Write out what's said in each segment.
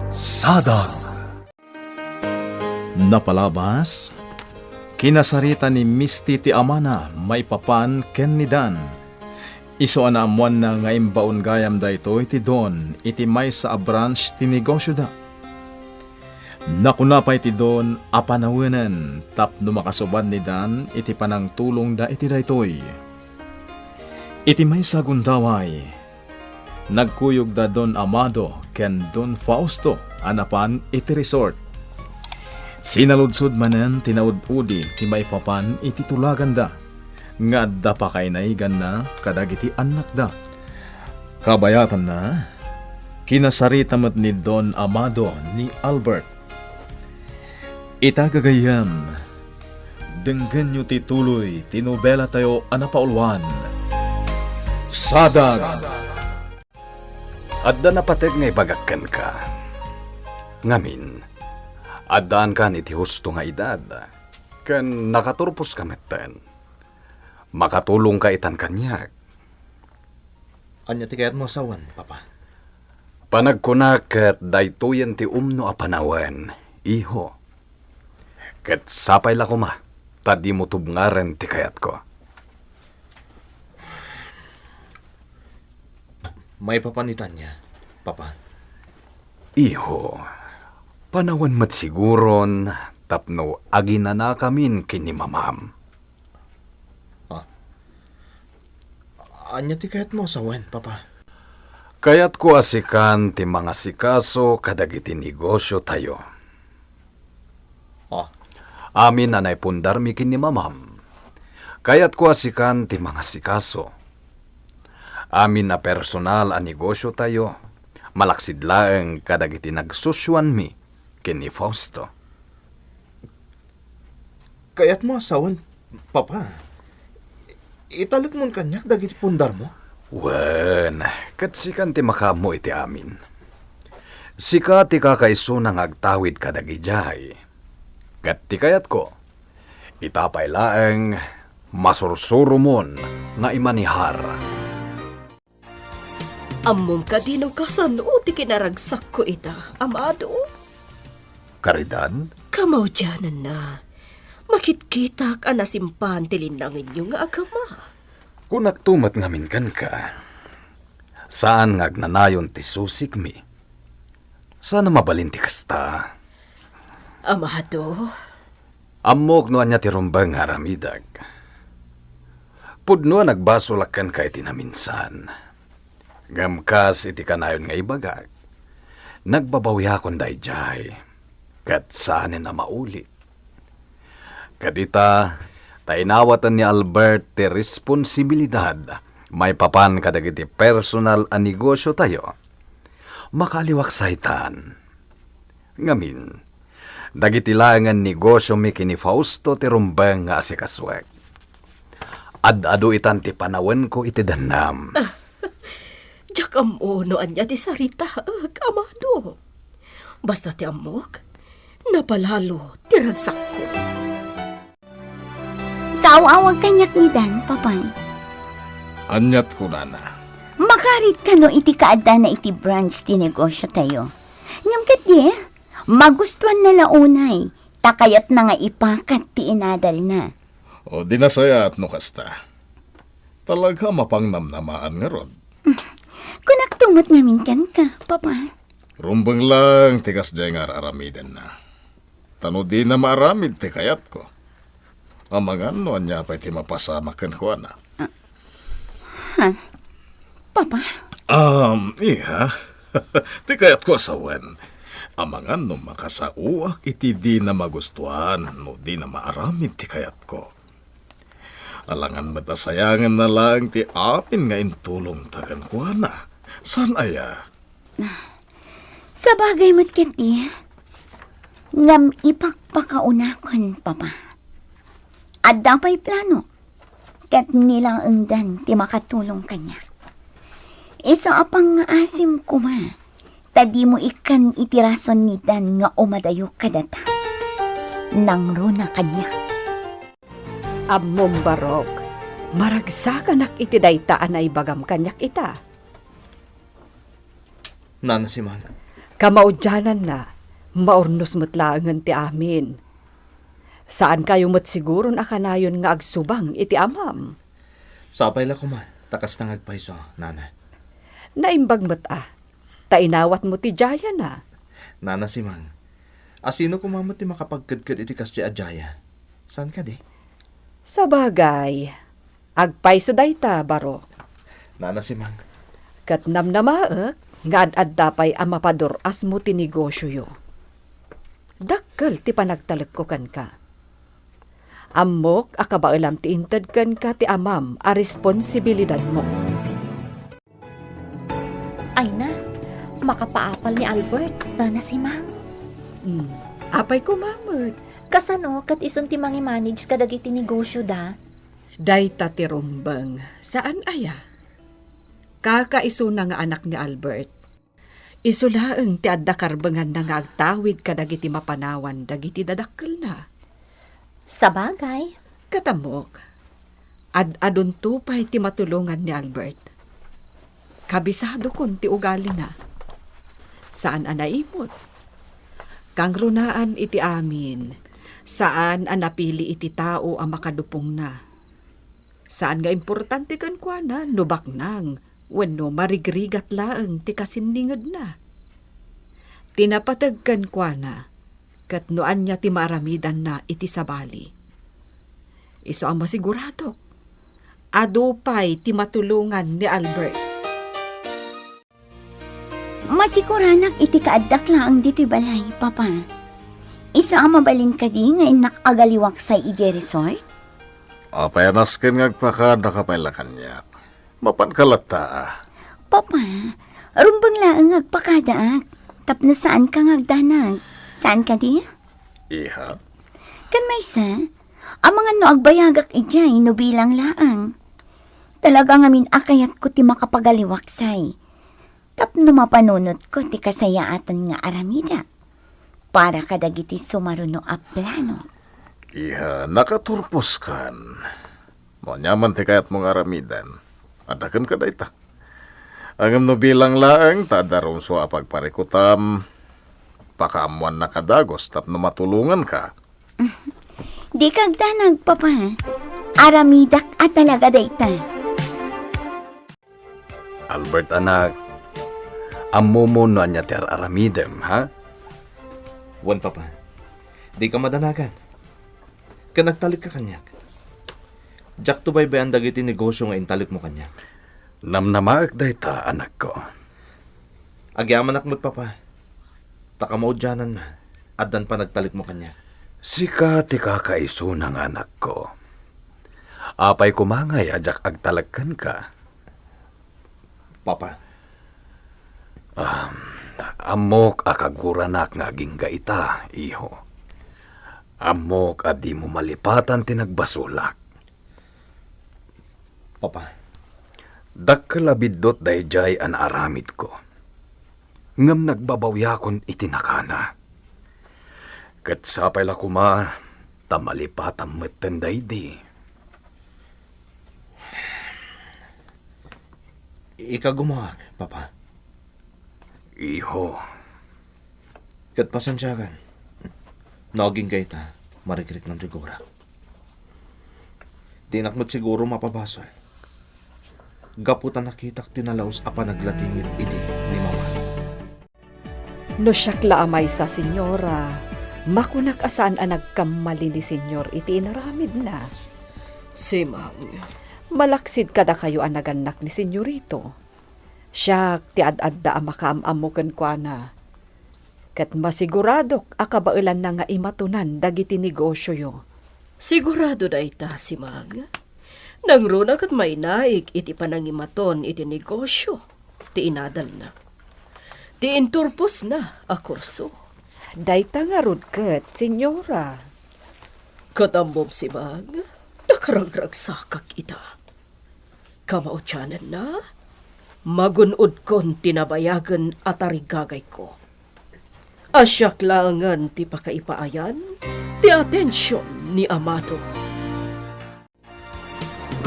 Sadag. Napalabas, kinasarita ni Misty ti Amana, may papan ken ni Dan. Iso anaamuan na nga imbaon gayam da ito iti Don, iti may sa branch ti negosyo da. Nakunapay ti Don, apanawanan, tapno makasubad ni Dan, iti panang tulong da iti daytoy. Iti may sa gundaway, nagkuyog da Don Amado ken Don Fausto anapan iti resort. Sinaludsod manen tinaud-udi ti may papan iti tulagan da. Nga da pa kay naigan na kadagiti anak da. Kabayatan na, kinasarita met ni Don Amado ni Albert. Itagagayam, denggan nyo ti tuloy, tinobela tayo anapaulwan. Sadag! Adda napatek nga ibagakkan ka. Ngamin, addaan kan iti husto nga edad. Ken nakaturpos ka metten. Makatulong ka itan kanyak. Anya ti kayat mo asawan, papa? Panagkunak ket daytoyen ti umno a panawen, iho. Ket sapay la kuma, tadi mo tubngaren ti kayat ko. May papanitan niya, papa. Iho, panawan mat siguron, tapno aginana kamin kini mamam. Anya ti kayat mo asawan, papa? Kayat ko asikan ti mga sikaso kadagiti negosyo tayo. Amin anay pundar mi kini mamam. Kayat ko asikan ti mga sikaso. Amin na personal a negosyo tayo. Malaksid laeng kadagiti nagsusyuan mi kini Fausto. Kayat mo asawan, papa? Italik mo kanyak dagiti pundar mo? Wen, kat sikan ti makamo iti amin. Sika ti kakaiso nang agtawid kadagijay. Kat ti kayat ko, itapay laeng masursuro mon nga imanihar. Ammom ka dinong kasan o ti kinaragsak ko ita, Amado. Karidad? Kamaw dyanan na. Makitkitak anasimpan tilinangin yung nga agama. Kung nagtumat ngamin kan ka, saan ngagnanayon ti susik mi? Sana mabalin ti kasta. Amado, Amok no anya ti rumbang haramidag. Pudno nagbasulakan ka iti naminsan. Gamkas iti kanayon nga ibagag. Nagbabawya kon dayjay. Kat saanin na maulit. Kadita, tainawatan ni Albert ti responsibilidad. May papan kadagiti personal a negosyo tayo. Makaliwak saytan. Ngamin, dagiti langan negosyo mi kini Fausto ti rumbang nga asikaswek. Ad-ado itan ti panawen ko iti danam. jak amono anya ti sarita, Amado. Basta ti amok, napalalo ti ragsak ko. Kaawawag kanyak ni Dan, papay. Anyat ko na. Makarit ka no iti kaadda na iti branch ti negosyo tayo. Ngam kat di, magustuhan na launay. Takayat na nga ipakat ti inadal na. O dinasaya at nukasta. Talaga mapangnamnamaan nga rod. Kung nagtumot ngamin kan ka, papa. Rumbang lang, tigas dyan nga aramidan na. Tano di na maaramid ti kayat ko. Amangan no anya pa iti mapasama ken ko na. Papa? Iya. Ti kayat ko asawen. Amangan no makasauak iti di na magustuhan no di na maaramid ti kayat ko. Alangan matasayangan na lang ti apin nga intulong tagan ko na. San aya? Sa bagay mo't kati, ngam ipakpakaunakon, papa. At dapay plano, kat nilang engdan ti makatulong kanya. Isa apang nga asim kuma, tadi mo ikan itirason ni Dan nga umadayo kadata. Nang runa kanya. Ammom barok, maragsakanak iti daytaan ay bagam kanyak ita. Nana si man. Kamaudyanan na, maurnos mo't laangan ti amin. Saan kayo mo't siguro nakanayon nga agsubang iti amam? Sapay la kuma, takas tangag paiso, nana. Naimbag mo't tainawat mo ti Jaya na. Nana si Mang. Asino kumamot ti makapagkadkad iti kas ti Ajaya? San ka di? Sa bagay, agpaiso dayta, Barok. Nana si Mang. Kat namnamaak, nga ad dapay ang mapadoras mo ti negosyo yo. Dakkel ti panagtalek ko kan ka. Amok akabailam ti intad kan ka ti amam a responsibilidad mo. Ay na, makapaapal ni Albert, na si Mang. Apay ko, mamad. Kasano, kat isun ti mangi-manage kadagiti negosyo da? Dayta ti rumbang. Saan aya? Kakaiso na nga anak ni Albert. Isulaeng ti adda karbangan na nga agtawid kadagiti mapanawan dagiti dadakkel na. Sa bagay. Katamok, ad-adon tupay ti matulungan ni Albert. Kabisado kon ti ugali na. Saan anaimot? Kang runaan iti amin, saan ang napili iti tao ang makadupong na. Saan nga importante kan kwa na, nubak nang, wenno marigrigat laeng ti kasinlingad na. Tinapatag kan kwa na, kat noan niya ti maramidan na iti sabali. Iso ang masigurado, adupay ti matulungan ni Albert. Masiguranak iti kaaddak laang dito'y balay, Papa. Isa ang mabalin ka di nga inakagaliwak sa ije resort? Apenas ken ngagpakada ka pala kanya. Mapan kalata. Papa, rumbang laang agpakadaak. Tapno saan ka ngagdanag? Saan ka di? Iha. Kan may sa, ang mga no agbayagak ijay no bilang laang. Talaga ngamin akayat ko ti makapagaliwaksay. Tapno mapanunot ko ti kasayaatan nga aramida. Para kadagiti sumaruno a plano. Iha, nakaturpos kan. Monyaman ti kayat mong aramidan. Adakan ka dayta. Angam no bilang laang, tadarong so apagparikutam. Pakaamuan na kadagos, tapno matulungan ka. Di kagdanag, Papa. Aramidak at talaga dayta. Albert anak, amumo no anya ter aramidem, ha? Wan, Papa. Di ka madanagan. Kanagtalik ka kanyak. Jak to baybayan dagiti negosyo nga intalik mo kanyak. Namnamaag dayta, anak ko. Agyaman akmot, Papa. Takamaudyanan na. Addan pa nagtalik mo kanyak. Sika ti kakaiso ng anak ko. Apay kumangay ajak agtalagkan ka. Papa. Amok akaguranak nga gingga ita, iho. Amok adi mo malipatan tinagbasulak. Papa. Dakkalabidot dayjay an aramid ko. Ngam nagbabawyakon itinakana. Kat sapay la kuma, tamalipatan metten daydi. Ika gumawag, Papa. Iho, Kat pasensyakan. Naging kayta, marikrik ng rigura. Di nakmat siguro mapabasol. Gaputan nakitak tinalaos apa naglatingin iti ni Mama. No siyakla amay sa senyora, makunak asaan ang nagkamali ni senyor iti inaramid na. Simang, Malaksid kada kayo ang naganak ni senyorito. Siyak ti ad-adda ang makaamamukan kwa na. Kat masiguradok akabailan na nga imatunan dagiti negosyo yo. sigurado da ita, Simang. Nangruna kat may naik iti panangimaton iti negosyo. Ti inadal na. Ti inturpos na a kurso. Dayta nga rudket, senyora. Katambom, Simang. Nakaragragsakak ita. Kamautyanan na. Magunod kon tinabayagan at arigagay ko. Asyak langan ti pakaipaayan, ti atensyon ni Amado.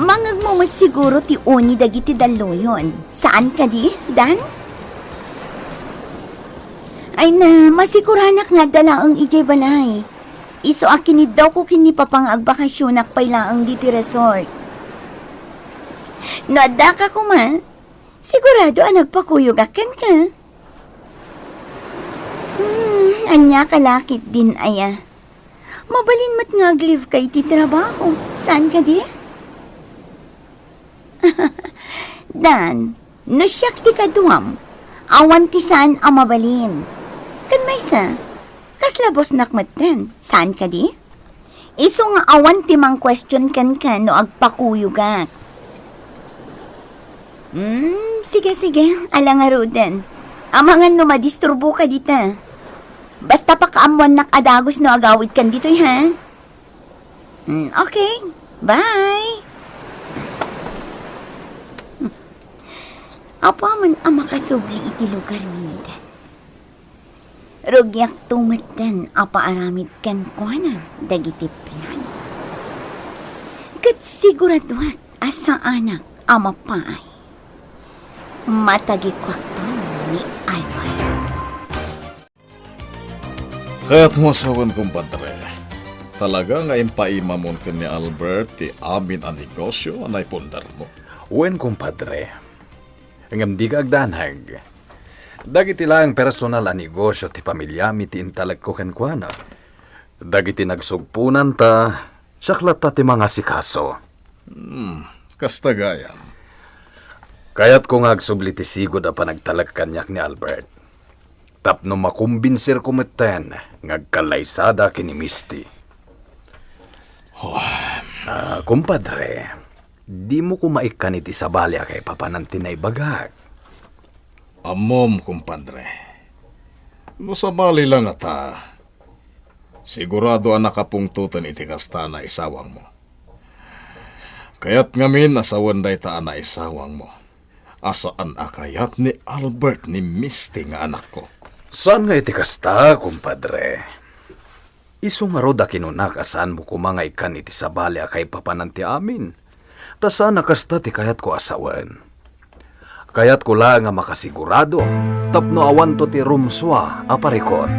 Mangagmumot siguro ti uni dagiti daloyon. Saan ka di, Dan? Ay na, masiguranak nga dala ang ijay balay. Iso akinid daw ko kini papang agbakasyonak pailaang diti resort. Noda ka ko man, sigurado ang nagpakuyogakan ka. Anya kalakit din aya. Mabalin mat nga aglive kay ti trabaho. Saan ka di? Dan, nasyak ti kaduam. Awan ti saan ang mabalin. Kan may sa, kaslabos nakmatan. Saan ka di? Iso nga awan ti mang question kan no agpakuyugat. Sige. Alang nga Ruden. Amangan no madisturbo ka dita. Basta pa kaamuan nakadagos no agawid kan dito'y ha? Okay. Bye. Apa man ang makasubli iti lugar minidan. Rugyak tumatan apa aramid kan kuana dagiti plan. Kat siguraduat asa anak ama paay. Matagi kwakto ni Albert. Kaya't mo asawan, kumpadre. Talaga nga impaimamon ka ni Albert ti amin ang negosyo anay pundar mo. Wen kumpadre, ngam di ka agdanag. Dagiti lang personal a negosyo ti pamilyami ti intalag ko kenkwana. Dagiti nagsugpunan ta, saklat ta ti mga sikaso. Kastagayan. Kaya't kung agsubli ti sigod a panagtalag kanyak ni Albert. Tapno makumbinsir kumeten, ngagkalaysada kini Misty. Kumpadre, di mo kumaikan iti sabalya kay papanantinay bagag. Amom, kumpadre. No sabali lang ata. Sigurado ang nakapungtutan iti kasta na isawang mo. Kaya't ngamin asawan day ta na isawang mo. Asaan akayat ni Albert ni Misty nga anak ko. Saan nga iti kasta, kumpadre? Isu nga roda kinunak asaan mo kumanga ikan iti sabalya kay papananti amin. Ta saan nakasta ti kayat ko asawan. Kayat ko lang nga makasigurado, tapno awan to ti rumswa aparikot.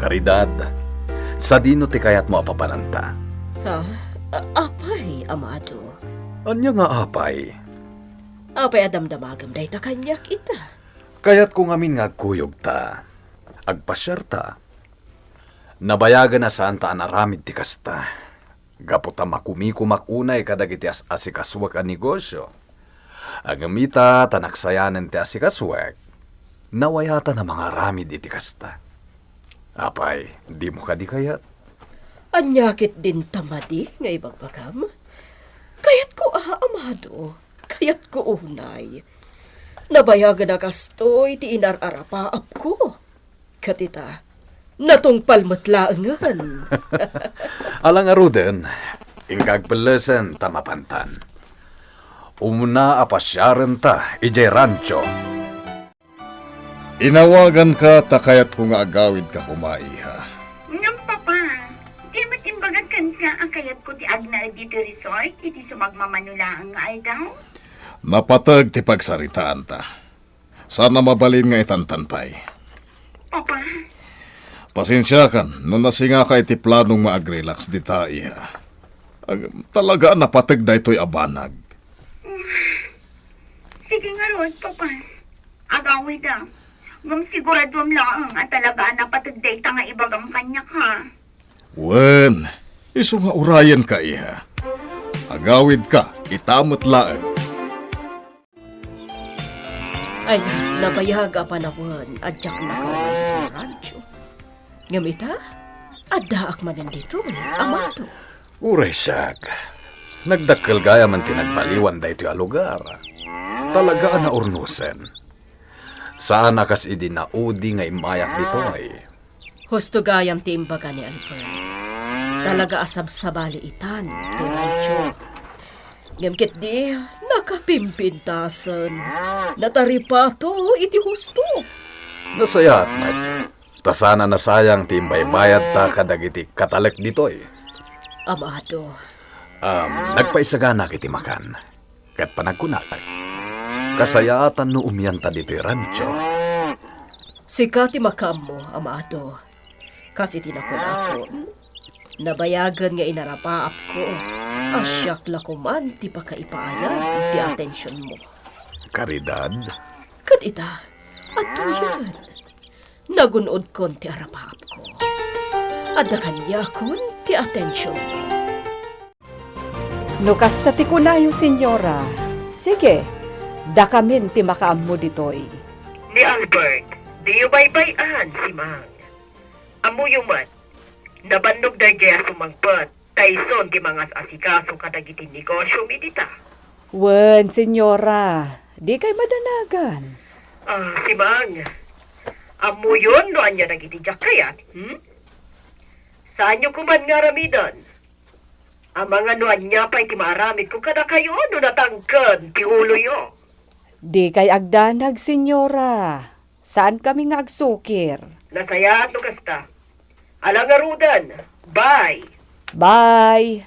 Karidad, sa dino ti kayat mo apapananta. Apay, amado. Anya nga apay? Apay adamdamagam day ta kanyak ita. Kayat ko ngamin nga kuyog ta, agpasyar ta. Nabayagan na saan ta anaramid ti kasta. Gaputa makumikumakunay kadagiti asikaswak a negosyo. Agamita tanaksayanan ti asikaswak, nawayata na mga ramid iti kasta. Apay, di mo ka di kayat? Anyakit din tamadi nga ibagbagam. Kayat ko amado, kayat ko unay. Nabayagan na kastoy ti inararapaap ko. Katita, natungpal matlaangan. Alang aruden, ingkagpalasan tamapantan. Umuna apasyaran ta, ijay rancho. Inawagan ka takayat kung agawid ka kumaiha. Ngam papa, di matimbagan kan ka ang kayat ko ti agna dito resort, iti sumagmamanula ang aldaw. Napatag ti pagsaritaan ta. Sana mabalin nga itantanpay. Papa, Pasensya kan, no nasinga ka iti planong maag-relax di ta iha. Talaga napatag da ito'y abanag. sige nga ron, papa. Agawid ah. Ngam sigurado am laang at talaga napatagday ta nga ibagam kanyak ha. Wen, iso nga urayan ka iha. Agawid ka, itamot laang. Ay, nabayaga pa nawan, adyak na kaway iti rancho. Ngamita, adaak man nandito, amado. Uresak, nagdakkel gaya man tinagbaliwan da ito lugar. Talaga na urnusen. Saan akas idi na udi nga imayak dito ay. Husto gayam ti imbaga ni Albert. Talaga asab-sabali itan, ti rancho. Ngamkit di, nakapimpintasan. Nataripato, iti husto. Nasayat, Mat. Tasana na sayang timbay bayad ta kadagiti katalek ditoy. Amado, Nagpaisagana kiti makan. Kat panagkunak. Kasayatan no umyanta dito'y rancho. Sika ti makam mo, amado. Kasi tinakon nabayagan nga inarapaap ko. Asyak lakuman ti pakaipaayad ti atensyon mo. Karidad? Kat ita, ato yan. Nagunod kon ti arapaap ko. Adda kanya kon ti atensyon mo. No kasta ti kunayo, senyora. Sige, da kamin ti makaammo ditoy. Ni Albert, di yu baybayan si Mang. Amuyo man, nabannog da jaya sumangpat, tayson ti mga asikaso kadagiti negosyo mi dita. Wen, senyora, di kay madanagan. Si Mang, amuyon no anya dagiti jakayat, Saan nyo kuman nga ramidan? Ang mga no anya pa'y ti maaramid ko kada kayo no natangkan ti ulo yo. Di kay agdanag, senyora. Saan kami nga agsukir? Nasayaat no kasta. Alang arudan. Bye. Bye!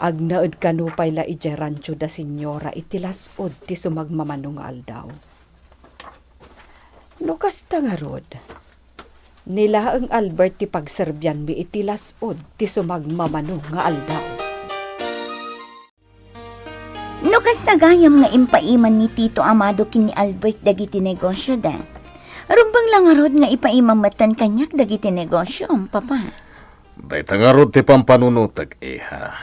Agnaed kanupay la ije rancho da senyora itilasod ti sumagmamanong nga aldaw. No kasta nga rod, nila ang Albert ti pagserbyan mi itilasod ti sumagmamanong nga aldaw. No kas nagayam nga impaiman ni Tito Amado kini Albert dagiti negosyo da. Rumbang lang arod nga ipaimamatan kanyak dagiti negosyo, papa. Day tangarod ti pampanunutag, iha.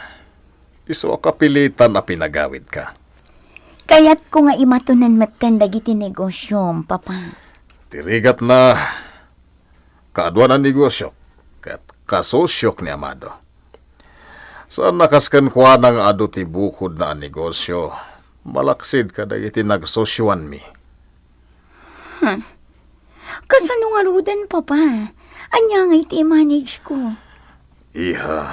Iso kapilitan na pinagawid ka. Kaya't ko nga imatunan matan dagiti negosyo, papa. Tirigat na kaadwa na negosyo kat kasosyok ni Amado. Saan nakaskan kwa ng ado ti bukod na negosyo, malaksid ka dagiti nagsosyoan mi. Kasano nga rudan, papa? Anya nga iti manage ko. Iha,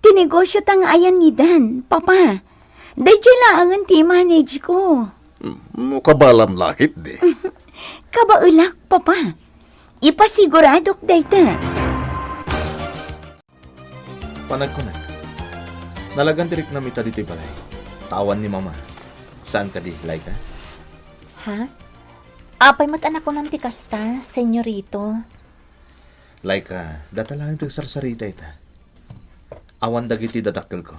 Tinegosyo tang ayan ni Dan, papa. Dahil laangan ti manage ko. kabalam lakit di. Kabaulak, papa. Ipasiguradok dayta. Panag ko na. Nalagan tirik na mita dito balay. Tawan ni mama. Saan ka di, Laika? Ha? Apay mat-anak ko ng tikasta, senyorito. Laika, datalangin ito sarsarita ita. Awan dagiti dadakkel ko.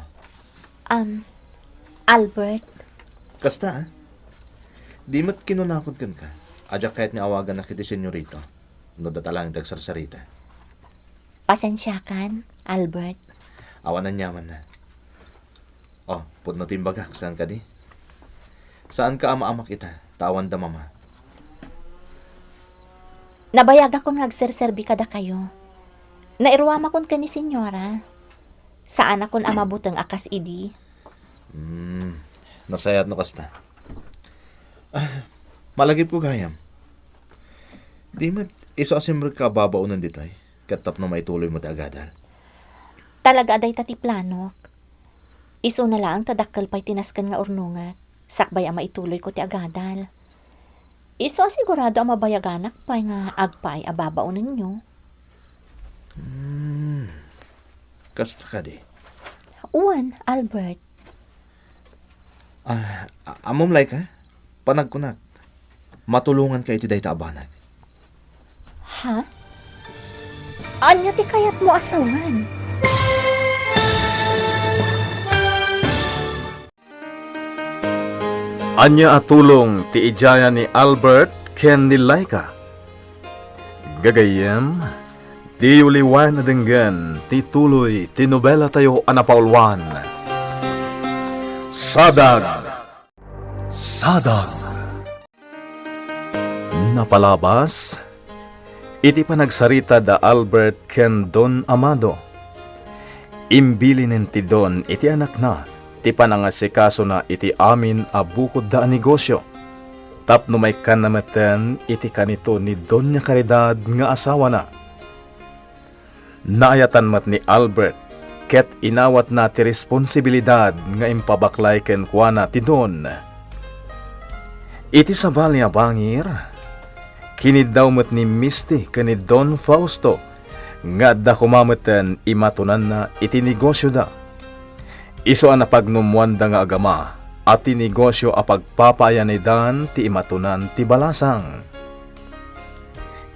Albert, Kasta, di mat kinunakot kan ka. Adyak kahit ni awagan na kiti senyorito. No datalangin ito sarsarita. pasensyakan, Albert. Awan na nyaman na. Oh, pudno timbagak. Saan ka di? Saan ka ama-ama kita? Tawan da mama. Nabayag ako nagserserbi kada kayo. Nairuama kon ka ni senyora. Saan akon amabutang akas idi? Nasayat no kasta. Malagip ko gayam. Di mat, iso asimbre ka babaunan dito ay. Katap na maituloy mo ti agadal. Talaga aday tati planok. Iso na lang tadakkel pa'y tinaskan nga urnungat. Sakbay ang maituloy ko ti agadal. Iso sigurado ang mabayaganak pa'y nga agpay ababao ninyo. Kasta ka di. Uwan, Albert. Amom like ha? Panagkunak. Matulungan kayo ti dayta abanag. Ha? Anya ti kayat mo asawan? Anya atulong ti ijaya ni Albert ken ni Laika. Gagayem, di uliwan na denggan ti tuloy ti nobela tayo anapaulwan. Sadag! Sadag! Napalabas, iti pa nagsarita da Albert ken Don Amado. Imbilinin ti Don iti anak na, ti panangasikaso na iti amin a bukod da negosyo. Tapno may kanameten iti kanito ni Doña Caridad nga asawa na. Naayatan mat ni Albert, ket inawat na ti responsibilidad nga impabaklay ken kuana ti Don. Iti sabal niya bangir, kinidaw mat ni Misty ken ni Don Fausto, nga da kumameten imatunan na iti negosyo da. Iso ang napagnumuan da nga agama, at ti negosyo a pagpapayanidan ti imatunan ti balasang.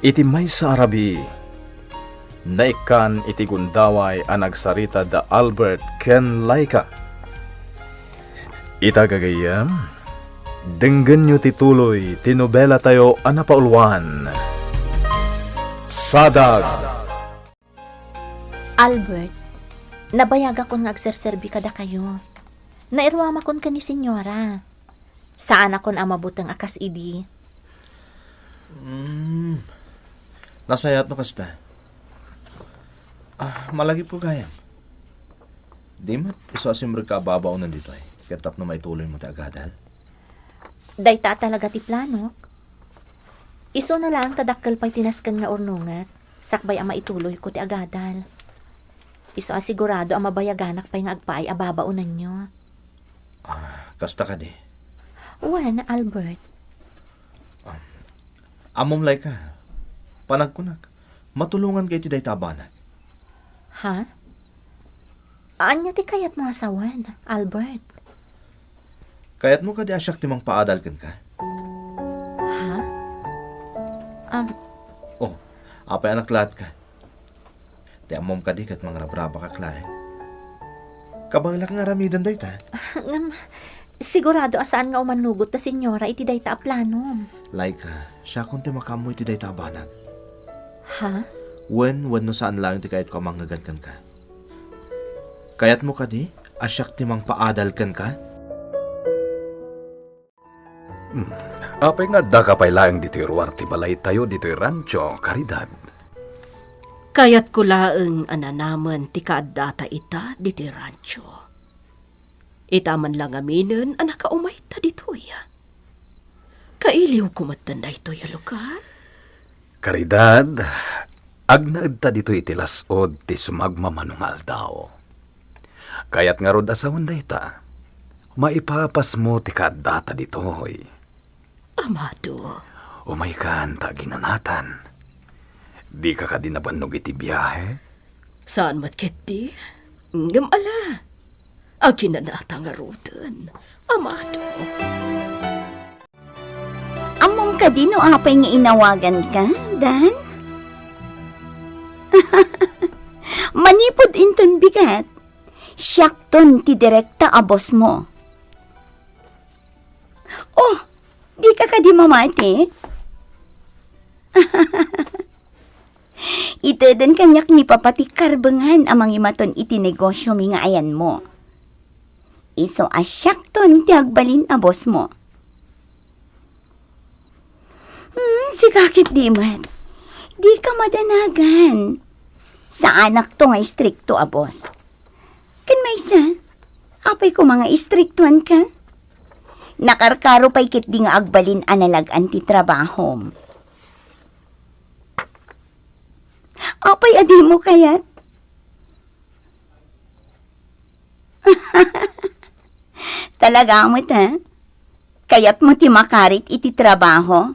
Iti may sa Arabi, naikan iti gundaway a nagsarita da Albert Ken Laika. Itagagayam, denggan nyo tituloy ti nobela tayo a napaulwan. Sadag! Albert, nabayag akong agserserbi kada kayo. Nairwama kon ka ni senyora. Saan akon amabutang akas idi? Nasayat no kasta. Malagi po kaya. Di man, iso asimrag ka babaw nandito ay. Katap na may tuloy mo ti agadal. Dayta talaga ti plano. Iso na lang tadakkel pa'y tinaskan nga ornungat. Sakbay ang maituloy ko ti agadal. Iso asigurado ang mabayaganak pa'y nga agpaay ababaunan nyo. Kasta ka di. Wan, Albert. Amom lay ka. Panagkunak. Matulungan kayo ti day tabanag. Ha? Anya ti kayat mga asawan, Albert? Kaya't mo ka di asyak timang paadalkan ka. Ha? Oh, apay anak lahat ka. Ti amom ka di kat mga rabraba ka klay. Kabanglak nga ramidan day ta. Sigurado asaan nga umanugot ta senyora iti dayta a planom. Laika, siya kung ti makamoy ti day tabanag. Ha? Wen no saan lang ti kayat ko manggagan ka. Kayat mo ka di, asyak timang paadalkan ka. Apay nga da kapay laang dito'y ruwar ti balay tayo dito'y rancho, Caridad. Kayat ko laeng ananaman ti kaadata ita diti rancho. Itaman lang aminen anak kaumay ta ditoy. Kailiw kumatan na ito yung lugar. Caridad, agnaed ta dito'y itilasod ti sumagmamanungal daw. Kayat nga rod asawan dayta, maipapas mo ti kaadata dito'y. Amado, Umay kan ta ginanatan. Di ka dinabannog iti biyahe? saan matketi? Ngamala. Akin na natang arutan. Amado. Among ka din o apay nga inawagan ka, Dan? Manipod inton bigat. Siyakton ti direkta abos mo. Oh, di ka di mamati? Ito din kanyak ni papatikarbangan amang imaton iti negosyo mi nga ayan mo. Iso asyakton ti agbalin abos mo. Sigakit di mat. Di ka madanagan. Sa anak to nga istrikto abos. Kan may isa, apay ko mga istriktuan ka. Nakarkaro pa'y kit di nga agbalin analag anti trabaho. Apay adi mo kayat? Talaga mo ta? Kayat mo ti makarit iti trabaho?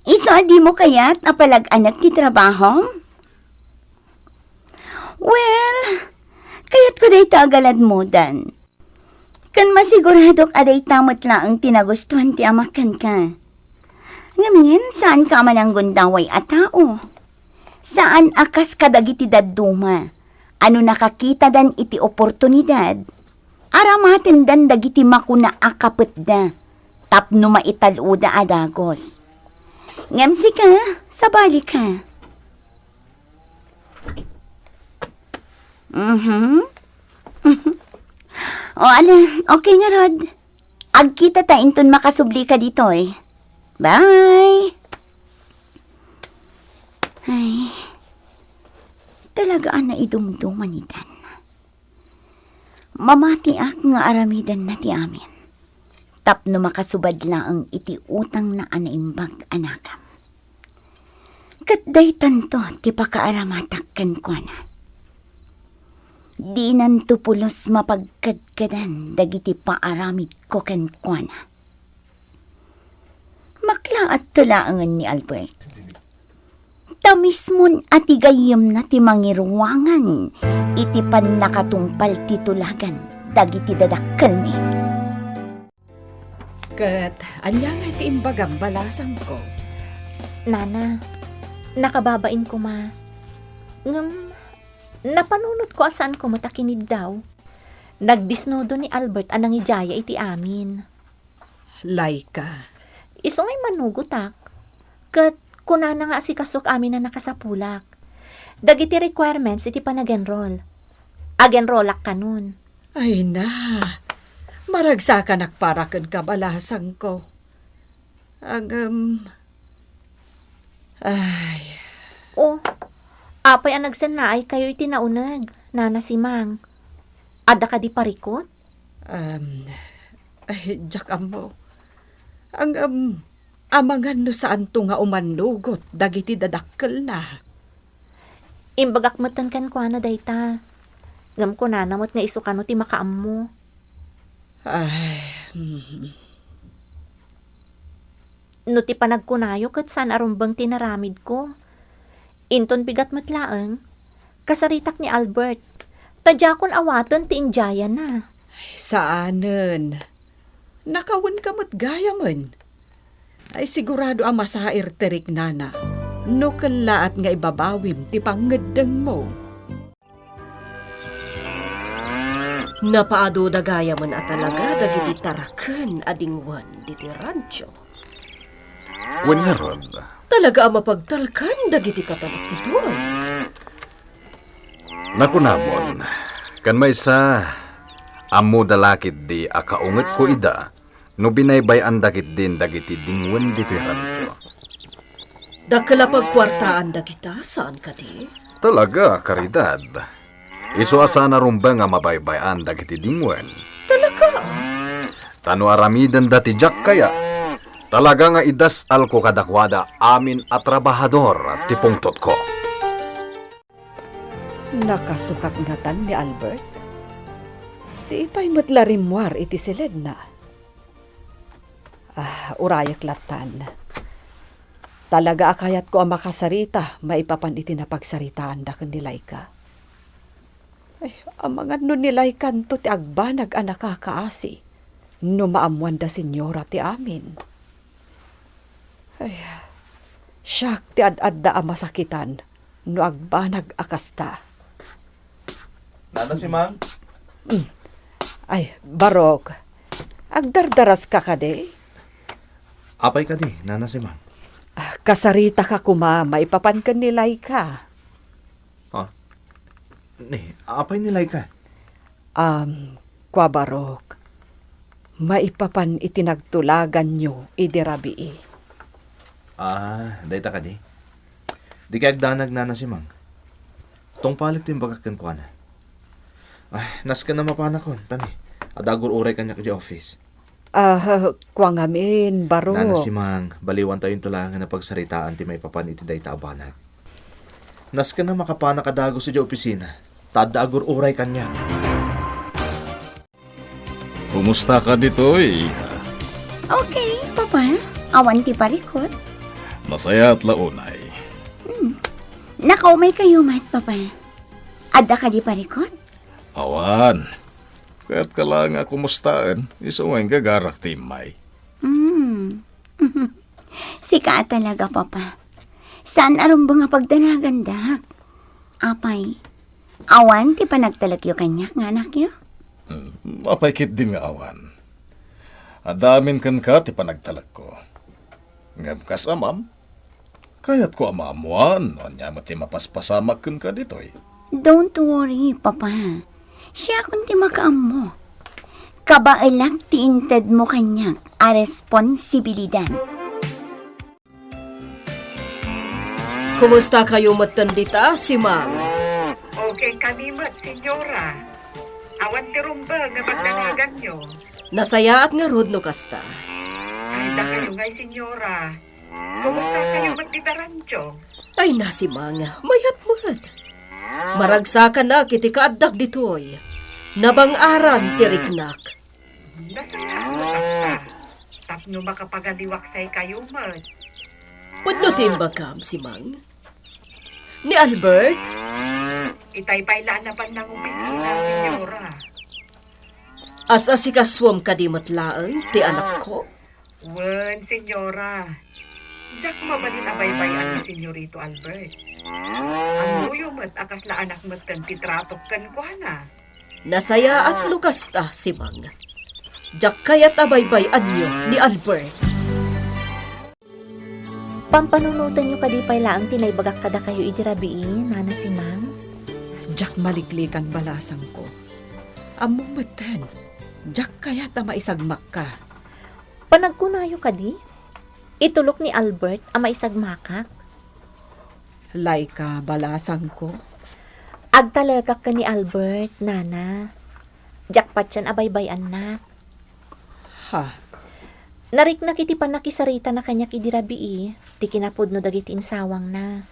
Iso adi mo kayat apalag anak ti trabaho? Well, kayat ko day tagalad mo, Dan. Kan masiguradok aday tamot lang tinagustuhan ti amakan ka. Ngamin, saan ka man ang gundaway at tao? Saan akas kadagiti dadduma? Ano nakakita dan iti oportunidad? Aramaten dan dagiti makuna akapet da. Tapno maitaluda adagos. Ngamsi ka, sabali ka. O ala, okay nga Rod. Agkita ta inton makasubli ka dito eh. Bye! Ay, talaga na idumduman ni Dan. Mamati ak nga aramidan na ti amin. Tapno makasubad lang ang iti utang na anaimbag anakam. Katday tanto ti pakaaramatak kan kwa na. Di nantupulos mapagkadkadan dagiti paaramid ko kan kwa na. Maklaat tulaangan ni Albert. Tamismon at igayam na ti mangirwangan iti pan nakatungpal titulagan dagiti dadakkel ni. Kat, anya nga iti imbagam balasang ko. Nana, nakababain ko ma. Napanunot ko asan ko matakinid daw. Nagdisnodo ni Albert anang ijaya iti amin. Laika. Iso ngay manugutak. Kat kunana nga si kasok amin na nakasapulak. Dagiti requirements iti panag-enroll. Ag-enrollak ka nun. Ay na. Maragsa ka nakparakan ka balasang ko. Ay, O, apay ang nagsanay kayo iti naunag, nana si Mang. Ada ka di parikot? ay, jak amo. Amangan no saan to nga umanugot, dagiti dadakkel na. Imbagak matan kan ko ano dayta. Ngam ko nanamot nga isukano ti makaam mo. Ay, No ti panagkunayo kat saan arumbang tinaramid ko. Inton bigat matlaang, kasaritak ni Albert. Tadya kon awaton ti injaya na. saanen? Nakawan ka mo't gaya man. Ay sigurado ang masair terik nana. No kalaat nga ibabawim ti pangadang mo. Napaado dagaya man at talaga dagiti taraken adingwan diti radyo. Wen nga rod, Talaga ang mapagtalkan dagiti katalak dito ay. nakunamon, kan may sa amo dalakit di akaunget ko ida, no binaybayan dakit din dagiti dingwen dito radyo. Dakala pagkwartaan dagita, saan ka di? Talaga, karidad. Iso asa na rumba nga mabaybayan dagiti dingwen. Talaga? Tano aramidan dati jak kaya. Talaga nga idas al ko kadakwada amin at trabahador at tipungtot ko. Nakasukat nga tan ni Albert. Di ipay matlarimwar iti silid na. Urayak latan. Talaga akayat ko ang makasarita, maipapan iti na pagsaritaan da kan nilay ka. Ay, amangan no nilay kanto ti agbanag ang nakakaasi. No maamuan da senyora ti amin. Ay, siyak ti ad-ad da ang masakitan. No agbanag akasta. Nana si Mang? Ay, Barok. Agdardaras ka kade. Apay ka di, Nana si Mang. Kasarita ka kuma, maipapan ka nilay ka. Apay nilay ka. Kwa Barok. Maipapan itinagtulagan nyo idirabii. Dayta ka di. Di kay agdanag Nana si Mang. Tong palik tin bagakkan ko na. Nas ka na mapanakon, tani. Adagur uray kanya ka di office. Kwa ngamin, Barok. Nana si Mang, baliwan tayo yung tulangan na pagsaritaan ti may papan iti dayta abanag. Nas ka na makapanak adago sa di opisina. Tadagur uray kanya. Kumusta ka ditoy? Okay, papa. Awan ti parikot. Masaya at launay. Nakaumay kayo mat, papa. Ada ka di parikot? Awan. Kaya't ka lang nga kumustaan, isungay gagarak timay. Sika talaga, papa. Saan arumbang nga pagdanagan dak? Apay, awan ti panagtalagyo kanyak nga anak yo? Mapaykit din nga awan. Adamin kan ka ti panagtalag ko. Ngam kas amam, kaya't ko amamuan, anya mati mapaspasamak kan ka ditoy. Don't worry, papa. Siya kun ti makaam mo. Kabailag ti inted mo kanyak a responsibilidad. Kumusta kayo matandita, si Mang? Okay kanimat, senyora. Awan ti rumba nga magdanagan nyo. Nasaya at nga rod no kasta. Ay, da kayo ngay, senyora. Kumusta kayo magditarancho? Ay na si Mang, mayat-mayat. Maragsakan na kiti kaadak ditoy. Nabang-aran tiriknak. Nasaya mo kasta. Tapno makapagaliwaksay kayo, mat. Pudno timbagam si Mang? Ni Albert? Itay lanapan ng opisina, senyora. As asikaswam kadimot laeng ti anak ko? Wen, senyora. Jak mabalin abay-bayan ni Senyorito Albert. Ang luyo mo't akas la anak mo't titratok kan ko na. Nasaya at lukas ta, Simang. Jak kaya't abaybayan niyo ni Albert. Pampanunutan nyo kadipay laang tinaybagak kada kayo idirabiin, Nana si Mang. Jak maliklikan balasang ko. Amumatan, jak kaya ta maisagmak ka. Panagkunayo kadi? Itulok ni Albert ang maisagmakak. Laika balasang ko. Agtalagak ka ni Albert, Nana. Jakpat yan abaybayan na. Ha, Narik na kiti pa nakisarita na kanya idirabii, ti kinapod no dagiti insawang na.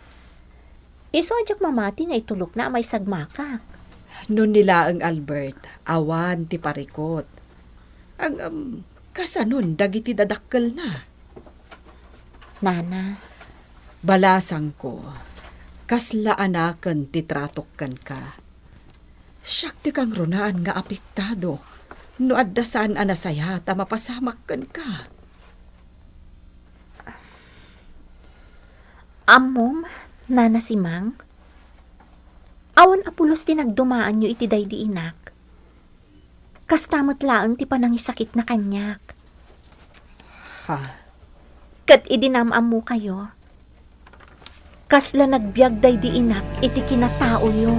Iso ajak mamati nga itulok na may sagmakak. nun nila ang Albert, awan ti parikot. Ang kasanon dagiti dadakkel na. Nana, Balasang ko, kasla anaken ti tratokkan ka. Siyak ti kang runaan nga apektado. No adda saan anasaya ta mapasamakkan ka. Amom, Nana si Mang. Awan apulos ti nagdumaan nyo iti daydi inak. Kastamot laang ti panangisakit na kanyak. Ha, Kat idinamam mo kayo. Kasla nagbiag daydi inak iti kinatao yo.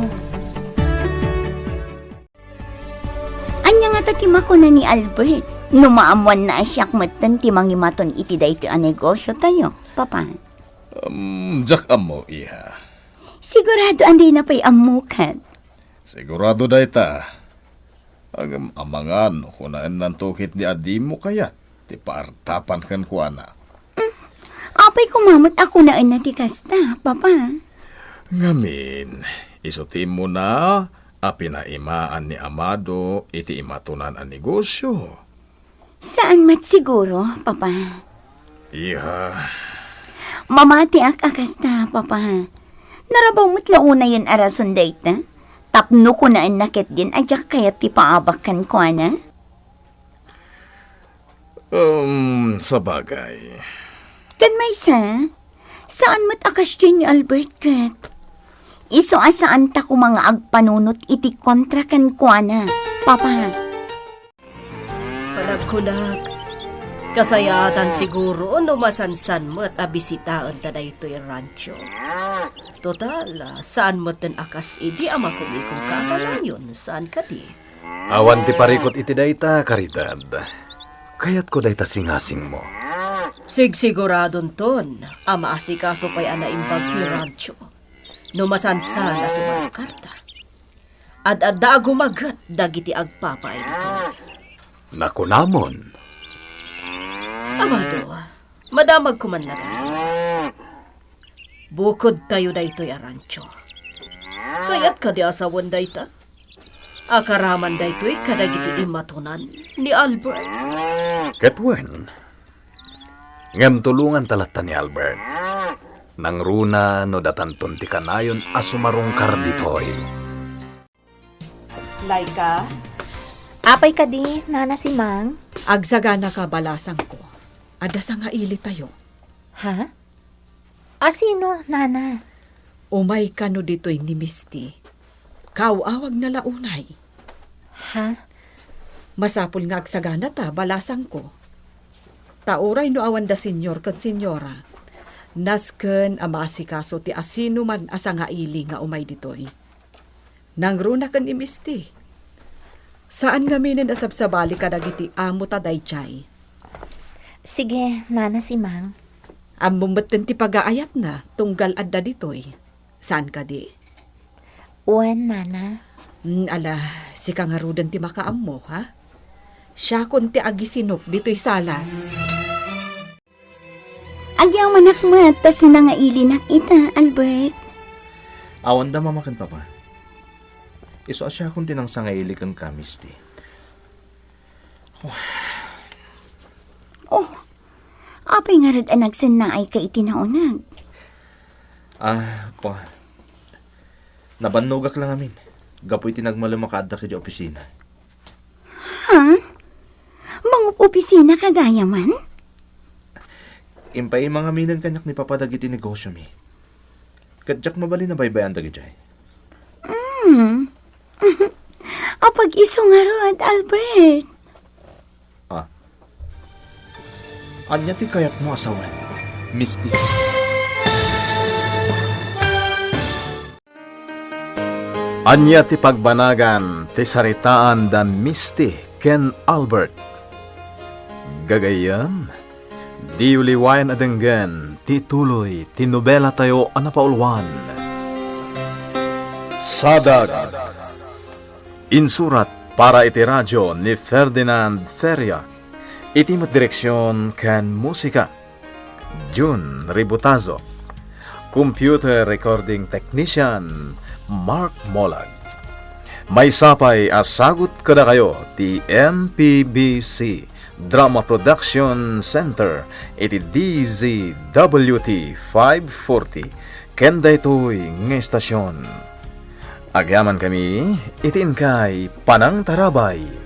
Anya nga tatima ko na ni Albert. Numaamuan na asyak matan ti mangimaton iti dayti a negosyo tayo, papa. Jak amo, iha. Sigurado andi na pa'y amukat. Sigurado da ita. Amangan, kunaan ng tukit ni adi mo kayat. Ti partapan kan kuana. Apay kumamot ako na na ti kasta, papa. Ngamin, isutim mo na, apinaimaan ni Amado, iti imatunan ang negosyo. Saan mat siguro, papa? Iha, Mamati ak akasta, papa. Narabaw mo't launa yun arason dayta. Tapno ko na nakit din, ajak kaya ti paabakan ko na. sa bagay. Kan may saan mo't akas dyan ni Albert kat? Iso asaan ta ko mga agpanunot iti kontra kan ko na, papa. Panagkunag. Kasayatan siguro no masansan mo't abisitaan ta daytoy rancho. Total, saan mo't den akas idi amakumikong kakalayon, saan ka di? Awan ti parikot iti dayta, karidad. Kayat ko dayta singasing mo. Siguradon ton, ama asikaso pa'y anaimbag ti rancho. No masansan na sumakarta. Ad-adda agumagat dagiti agpapay dito. Nakunamon. Amado, madamag kuman na gayon. Bukod tayo daytoy a rancho. Kaya't kadi asawan dayta. Akaraman daytoy kadagiti imatunan ni Albert. Ketwen. Ngem tulungan talata ni Albert. Nang runa no datanton ti kanayon asumarungkar ditoy. Laika, Apay ka di, Nana si Mang. agsagana ka balasang ko. Adda sa nga ili tayo. Ha? Sino, Nana? Umay ka no dito'y ni Misty. Kaawawag na launay. Ha? Masapul nga agsagana ta, balasang ko. Tauray no awan da senyor kan senyora. Nasken amasikaso ti asino man asa nga ili nga umay ditoy. Nangruna kan ni Misty. Saan gaminin asap sa bali kadagiti amo ta daychay. Sige, Nana si Mang. Amumbaten ti pagaayat na tunggal adda ditoy. Saan ka di? Uwan, Nana. Ala, si kangarudan ti makaam mo, ha? Siya kun ti agisinop dito'y salas. Agyang manakmat, tas sinangailinak ita, Albert. Awan da mamakan papa. Iso asya kung tinang sangailikan ka, Misty. Oh, apay nga rad anag ay ka itinaunag. Ko. Nabanugak lang amin. Gapoy tinagmalumakaad ka di opisina. Ha? Mga opisina kagaya man? Impay mga minan kanyak ni papadagiti negosyo mi. Kadyak mabali na baybayan dagijay. Apag iso nga rod, Albert. Anya ti kayat mo asawan, Misty. Anya ti pagbanagan ti saritaan dan Misty ken Albert. Gagayam, di uliwayan adenggan ti tuloy ti nobela tayo anapaulwan. Sadag. Insurat para iti radyo ni Ferdinand Feria. Iti direksyon ken musika. June Ributazo. Computer recording technician Mark Molag. May sapay asagot kada kayo ti MPBC Drama Production Center iti DZWT 540 ken daytoy nga estasyon. Agyaman kami itin kay Panang Tarabay.